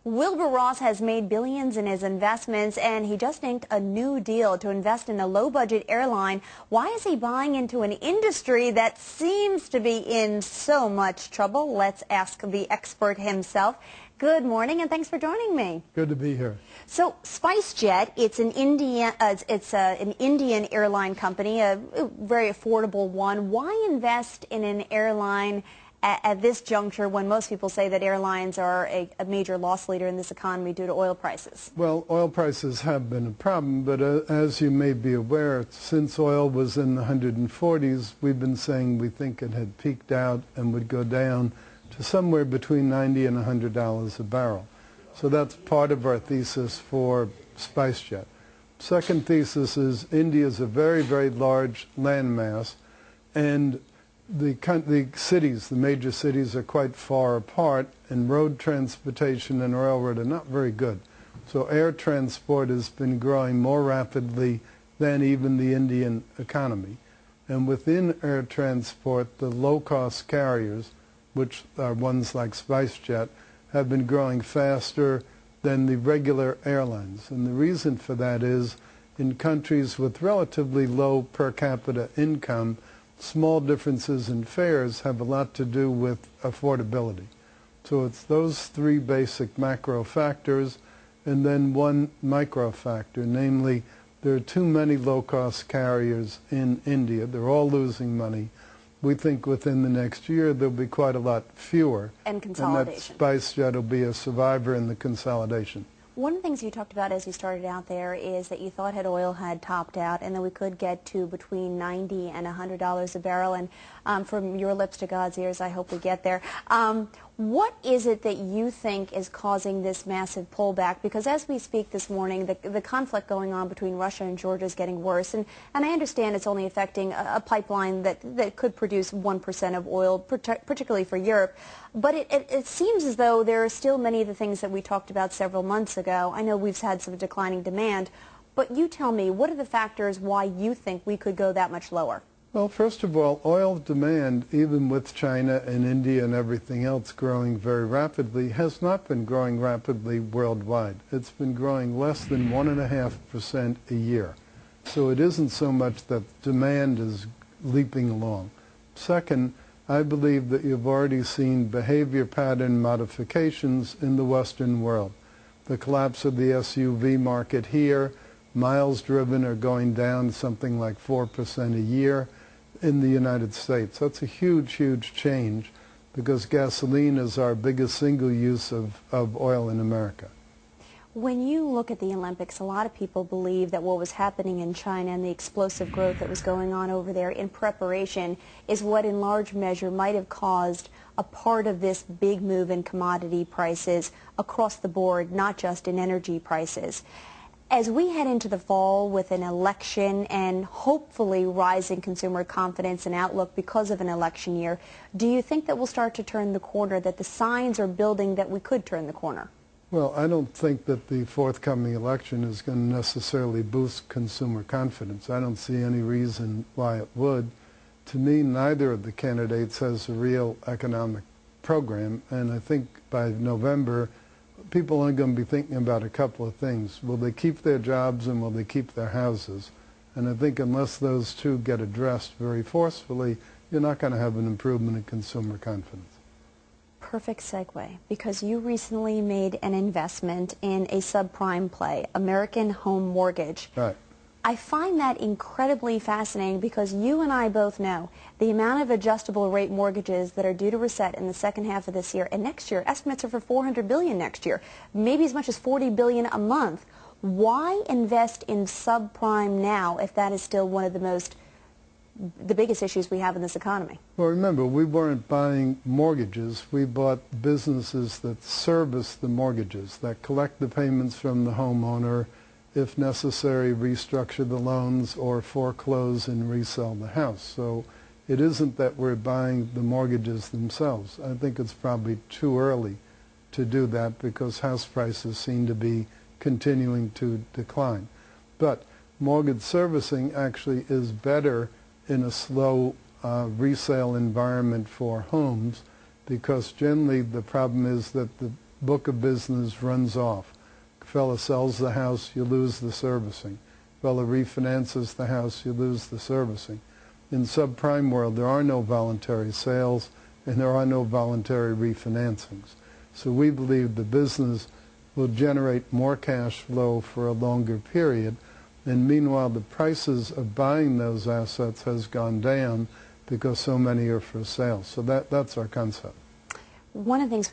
Wilbur Ross has made billions in his investments, and he just inked a new deal to invest in a low-budget airline. Why is he buying into an industry that seems to be in so much trouble? Let's ask the expert himself. Good morning, and thanks for joining me. Good to be here. So, SpiceJet, it's an Indian airline company, a very affordable one. Why invest in an airline at this juncture when most people say that airlines are a major loss leader in this economy due to oil prices? Well, oil prices have been a problem, but as you may be aware, since oil was in the 140s, we've been saying we think it had peaked out and would go down to somewhere between $90 and $100 a barrel. So that's part of our thesis for SpiceJet. Second thesis is India is a very, very large landmass, and the cities, the major cities, are quite far apart, and road transportation and railroad are not very good. So air transport has been growing more rapidly than even the Indian economy. And within air transport, the low-cost carriers, which are ones like SpiceJet, have been growing faster than the regular airlines. And the reason for that is in countries with relatively low per capita income, small differences in fares have a lot to do with affordability. So it's those three basic macro factors and then one micro factor, namely there are too many low-cost carriers in India. They're all losing money. We think within the next year there'll be quite a lot fewer. And consolidation. And that SpiceJet will be a survivor in the consolidation. One of the things you talked about as you started out there is that you thought oil had topped out and that we could get to between $90 and $100 a barrel. And from your lips to God's ears, I hope we get there. What is it that you think is causing this massive pullback? Because as we speak this morning, the conflict going on between Russia and Georgia is getting worse. And I understand it's only affecting a pipeline that could produce 1% of oil, particularly for Europe. But it seems as though there are still many of the things that we talked about several months ago. I know we've had some declining demand. But you tell me, what are the factors why you think we could go that much lower? Well, first of all, oil demand, even with China and India and everything else growing very rapidly, has not been growing rapidly worldwide. It's been growing less than 1.5% a year. So it isn't so much that demand is leaping along. Second, I believe that you've already seen behavior pattern modifications in the Western world. The collapse of the SUV market here, miles driven are going down something like 4% a year. In the United States. That's a huge, huge change because gasoline is our biggest single use of oil in America. When you look at the Olympics, a lot of people believe that what was happening in China and the explosive growth that was going on over there in preparation is what in large measure might have caused a part of this big move in commodity prices across the board, not just in energy prices. As we head into the fall with an election and hopefully rising consumer confidence and outlook because of an election year, do you think that we'll start to turn the corner, that the signs are building that we could turn the corner? Well, I don't think that the forthcoming election is going to necessarily boost consumer confidence. I don't see any reason why it would. To me, neither of the candidates has a real economic program, and I think by November, people are going to be thinking about a couple of things. Will they keep their jobs and will they keep their houses? And I think unless those two get addressed very forcefully, you're not going to have an improvement in consumer confidence. Perfect segue, because you recently made an investment in a subprime play, American Home Mortgage. Right. I find that incredibly fascinating because you and I both know the amount of adjustable rate mortgages that are due to reset in the second half of this year and next year. Estimates are for $400 billion next year, maybe as much as $40 billion a month. Why invest in subprime now if that is still one of the biggest issues we have in this economy? Well, remember, we weren't buying mortgages. We bought businesses that service the mortgages, that collect the payments from the homeowner, if necessary, restructure the loans or foreclose and resell the house. So it isn't that we're buying the mortgages themselves. I think it's probably too early to do that because house prices seem to be continuing to decline. But mortgage servicing actually is better in a slow resale environment for homes because generally the problem is that book of business runs off. Fella sells the house, you lose the servicing. Fella refinances the house, you lose the servicing. In subprime world, there are no voluntary sales and there are no voluntary refinancings. So we believe the business will generate more cash flow for a longer period, and meanwhile the prices of buying those assets has gone down because so many are for sale. So that's our concept. One of the things